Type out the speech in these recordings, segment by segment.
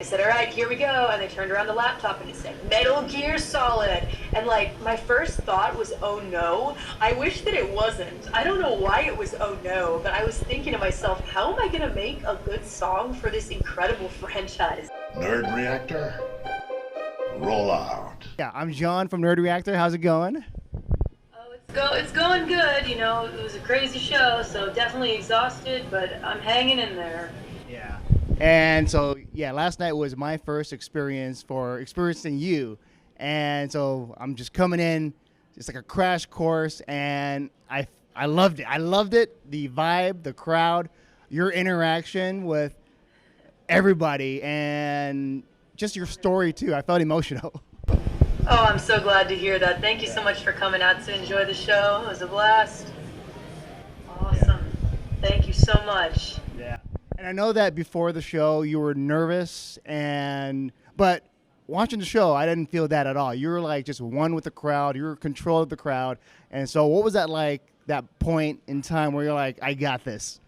I said, all right, here we go. And they turned around the laptop and it said, Metal Gear Solid. And like, my first thought was, oh no. I wish that it wasn't. I don't know why it was oh no, but I was thinking to myself, how am I going to make a good song for this incredible franchise? Nerd Reactor, roll out. Yeah, I'm John from Nerd Reactor. How's it going? Oh, it's going good. You know, it was a crazy show, so definitely exhausted, but I'm hanging in there. Yeah. And so, yeah, last night was my first experience for experiencing you. And so I'm just coming in, it's like a crash course, and I loved it. I loved it, the vibe, the crowd, your interaction with everybody, and just your story, too. I felt emotional. Oh, I'm so glad to hear that. Thank you so much for coming out to enjoy the show. It was a blast. Awesome. Yeah. Thank you so much. Yeah. And I know that before the show you were nervous, but watching the show, I didn't feel that at all. You were like just one with the crowd. You were in control of the crowd. And so what was that like, that point in time where you're like, I got this?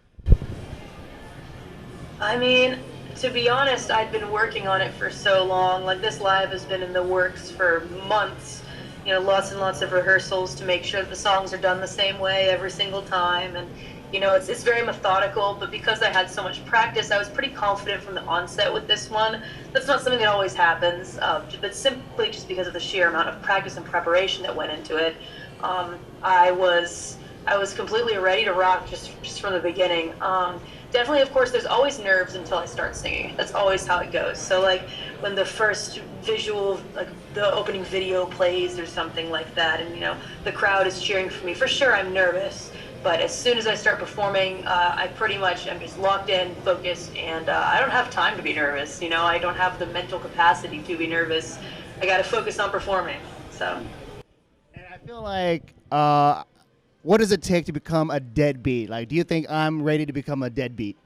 I mean, to be honest, I'd been working on it for so long. Like, this live has been in the works for months. You know, lots and lots of rehearsals to make sure that the songs are done the same way every single time. And you know, it's very methodical, but because I had so much practice, I was pretty confident from the onset with this one. That's not something that always happens, but simply just because of the sheer amount of practice and preparation that went into it. I was completely ready to rock just from the beginning. Definitely, of course, there's always nerves until I start singing. That's always how it goes. So like when the first visual, like the opening video plays or something like that, and you know, the crowd is cheering for me, for sure I'm nervous. But as soon as I start performing, I pretty much am just locked in, focused, and I don't have time to be nervous. You know, I don't have the mental capacity to be nervous. I got to focus on performing. So. And I feel like, what does it take to become a deadbeat? Like, do you think I'm ready to become a deadbeat?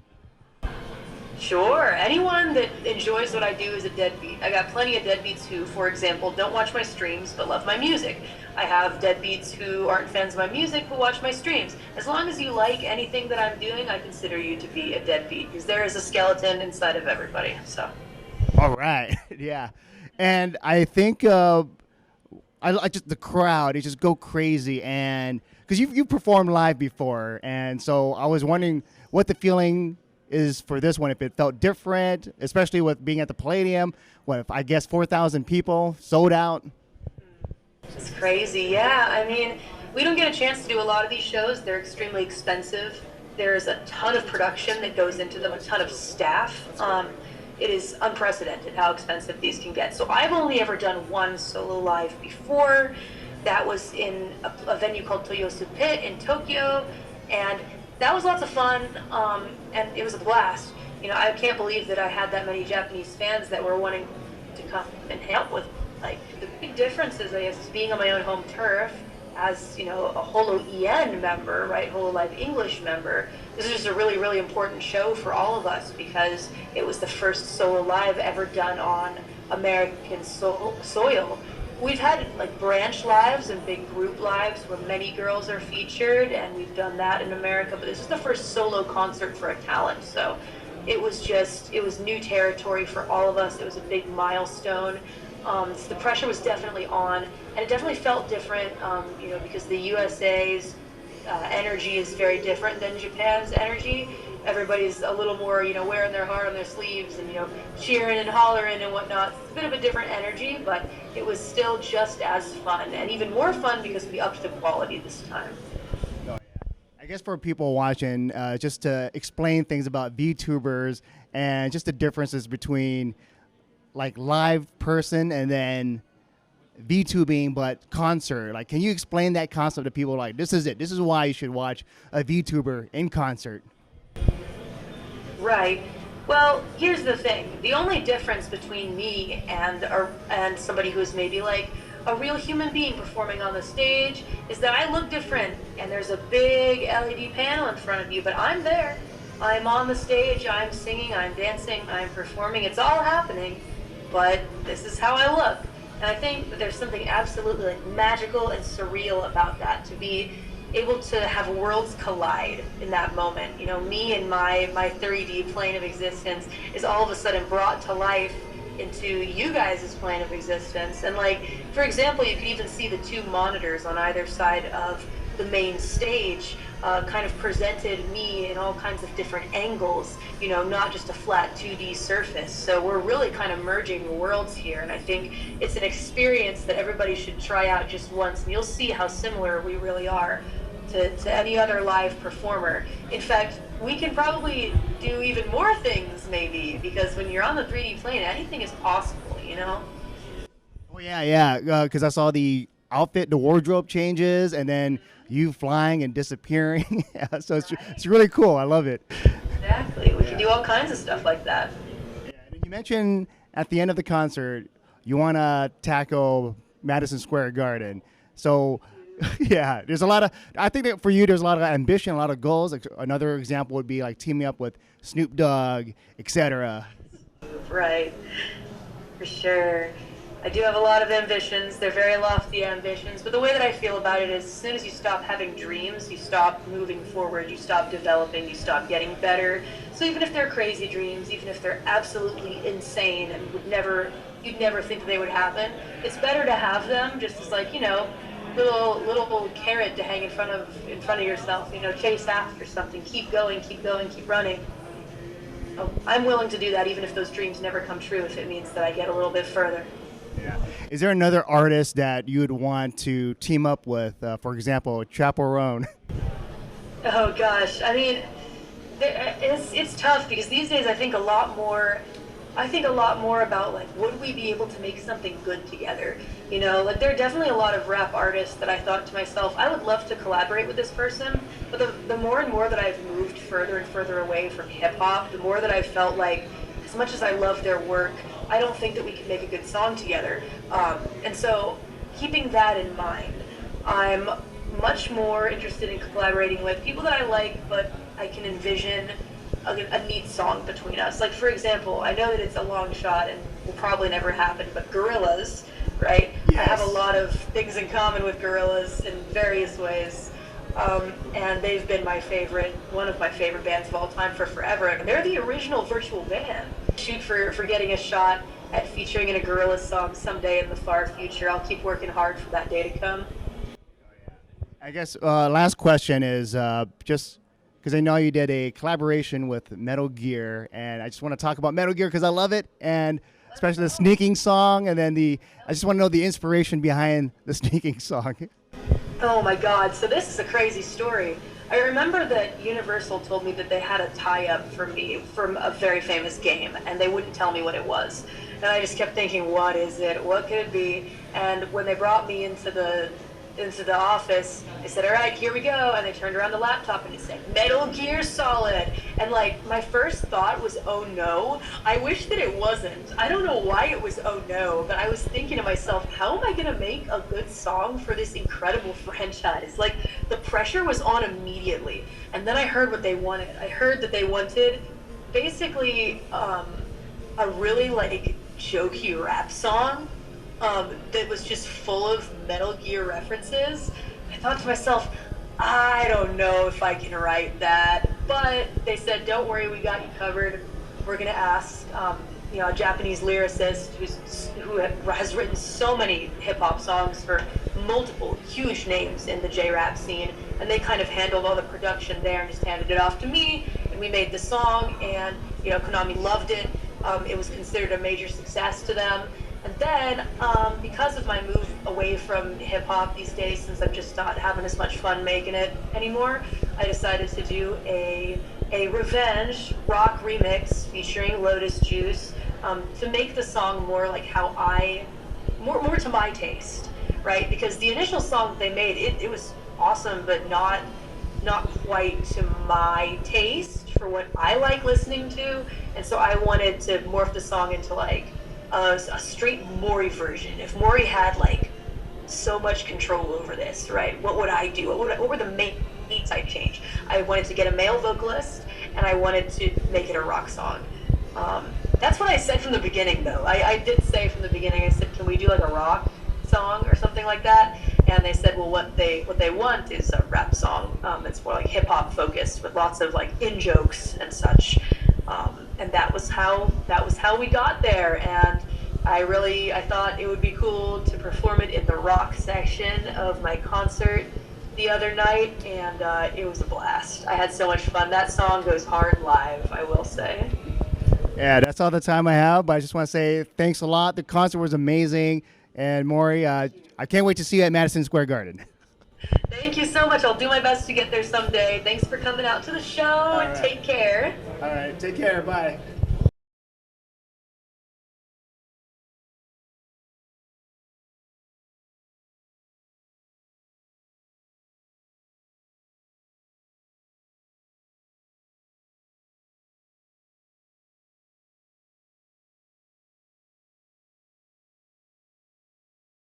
Sure. Anyone that enjoys what I do is a deadbeat. I got plenty of deadbeats who, for example, don't watch my streams but love my music. I have deadbeats who aren't fans of my music but watch my streams. As long as you like anything that I'm doing, I consider you to be a deadbeat because there is a skeleton inside of everybody. So. All right. Yeah. And I think I just the crowd, it just go crazy, and because you performed live before, and so I was wondering what the feeling is for this one, if it felt different, especially with being at the Palladium. What if, I guess 4,000 people sold out? It's crazy. Yeah, I mean, we don't get a chance to do a lot of these shows. They're extremely expensive. There's a ton of production that goes into them, a ton of staff. It is unprecedented how expensive these can get. So I've only ever done one solo live before. That was in a venue called Toyosu Pit in Tokyo, and that was lots of fun, and it was a blast. You know, I can't believe that I had that many Japanese fans that were wanting to come and hang out with. Like, the big difference is, I guess, is being on my own home turf as, you know, a Hololive member, right, Hololive English member. This is just a really, really important show for all of us because it was the first solo live ever done on American soil. We've had like branch lives and big group lives where many girls are featured, and we've done that in America, but this is the first solo concert for a talent. So it was new territory for all of us. It was a big milestone. So the pressure was definitely on, and it definitely felt different, you know, because the USA's energy is very different than Japan's energy. Everybody's a little more, you know, wearing their heart on their sleeves and, you know, cheering and hollering and whatnot. It's a bit of a different energy, but it was still just as fun, and even more fun because we upped the quality this time. Oh, yeah. I guess for people watching, just to explain things about VTubers and just the differences between like live person and then VTubing, but concert. Like, can you explain that concept to people? Like, this is it. This is why you should watch a VTuber in concert. Right. Well, here's the thing. The only difference between me and somebody who's maybe like a real human being performing on the stage is that I look different, and there's a big LED panel in front of you, but I'm there. I'm on the stage, I'm singing, I'm dancing, I'm performing. It's all happening, but this is how I look. And I think that there's something absolutely like magical and surreal about that, to be able to have worlds collide in that moment. You know, me and my 3D plane of existence is all of a sudden brought to life into you guys' plane of existence. And like, for example, you can even see the two monitors on either side of the main stage kind of presented me in all kinds of different angles, you know, not just a flat 2D surface. So we're really kind of merging worlds here, and I think it's an experience that everybody should try out just once, and you'll see how similar we really are to any other live performer. In fact, we can probably do even more things, maybe, because when you're on the 3D plane, anything is possible, you know? Oh, yeah, because I saw the outfit, the wardrobe changes, and then you flying and disappearing. So it's really cool. I love it. Exactly. We can do all kinds of stuff like that. Yeah, and you mentioned at the end of the concert, you want to tackle Madison Square Garden. So, yeah, there's a lot of, I think that for you, there's a lot of ambition, a lot of goals. Like another example would be like teaming up with Snoop Dogg, etc. Right. For sure. I do have a lot of ambitions. They're very lofty ambitions, but the way that I feel about it is as soon as you stop having dreams, you stop moving forward, you stop developing, you stop getting better. So even if they're crazy dreams, even if they're absolutely insane and you'd never think that they would happen, it's better to have them just as like, you know, little carrot to hang in front of yourself, you know, chase after something, keep going, keep running. Oh, I'm willing to do that even if those dreams never come true, if it means that I get a little bit further. Yeah. Is there another artist that you would want to team up with? For example, Chaperone. Oh gosh, I mean, it's tough because these days I think a lot more about like, would we be able to make something good together? You know, like there are definitely a lot of rap artists that I thought to myself, I would love to collaborate with this person, but the more and more that I've moved further and further away from hip hop, the more that I've felt like, as much as I love their work, I don't think that we can make a good song together. And so, keeping that in mind, I'm much more interested in collaborating with people that I like, but I can envision a neat song between us. Like, for example, I know that it's a long shot and will probably never happen, but Gorillaz, right? Yes. I have a lot of things in common with Gorillaz in various ways. And they've been one of my favorite bands of all time for forever. And they're the original virtual band. Shoot for getting a shot at featuring in a Gorillaz song someday in the far future. I'll keep working hard for that day to come. I guess last question is just because I know you did a collaboration with Metal Gear, and I just want to talk about Metal Gear because I love it, and especially the sneaking song, and then I just want to know the inspiration behind the sneaking song. Oh my God, so this is a crazy story. I remember that Universal told me that they had a tie-up for me from a very famous game, and they wouldn't tell me what it was. And I just kept thinking, what is it? What could it be? And when they brought me into the office, they said, all right, here we go. And they turned around the laptop and it said, Metal Gear Solid. And like, my first thought was, oh no. I wish that it wasn't. I don't know why it was oh no, but I was thinking to myself, how am I gonna make a good song for this incredible franchise? Like, the pressure was on immediately. And then I heard what they wanted. I heard that they wanted basically a really like jokey rap song that was just full of Metal Gear references. I thought to myself, I don't know if I can write that, but they said, don't worry, we got you covered. We're gonna ask a Japanese lyricist who has written so many hip-hop songs for multiple huge names in the J-rap scene, and they kind of handled all the production there and just handed it off to me, and we made the song, and Konami loved it. It was considered a major success to them. And then, because of my move away from hip-hop these days, since I'm just not having as much fun making it anymore, I decided to do a revenge rock remix featuring Lotus Juice to make the song more like more to my taste, right? Because the initial song that they made, it was awesome, but not quite to my taste for what I like listening to. And so I wanted to morph the song into like a straight Mori version. If Mori had like so much control over this, right? What would I do? What were the main beats I'd change? I wanted to get a male vocalist, and I wanted to make it a rock song. That's what I said from the beginning, though. I did say from the beginning, I said, can we do like a rock song or something like that? and they said, well, what they want is a rap song. It's more like hip hop focused with lots of like in jokes and such. And that was how we got there. And I thought it would be cool to perform it in the rock section of my concert the other night, and it was a blast. I had so much fun. That song goes hard live, I will say. Yeah, that's all the time I have, but I just want to say thanks a lot. The concert was amazing. And Mori, I can't wait to see you at Madison Square Garden. Thank you so much. I'll do my best to get there someday. Thanks for coming out to the show, and take care. All right, take care. Bye.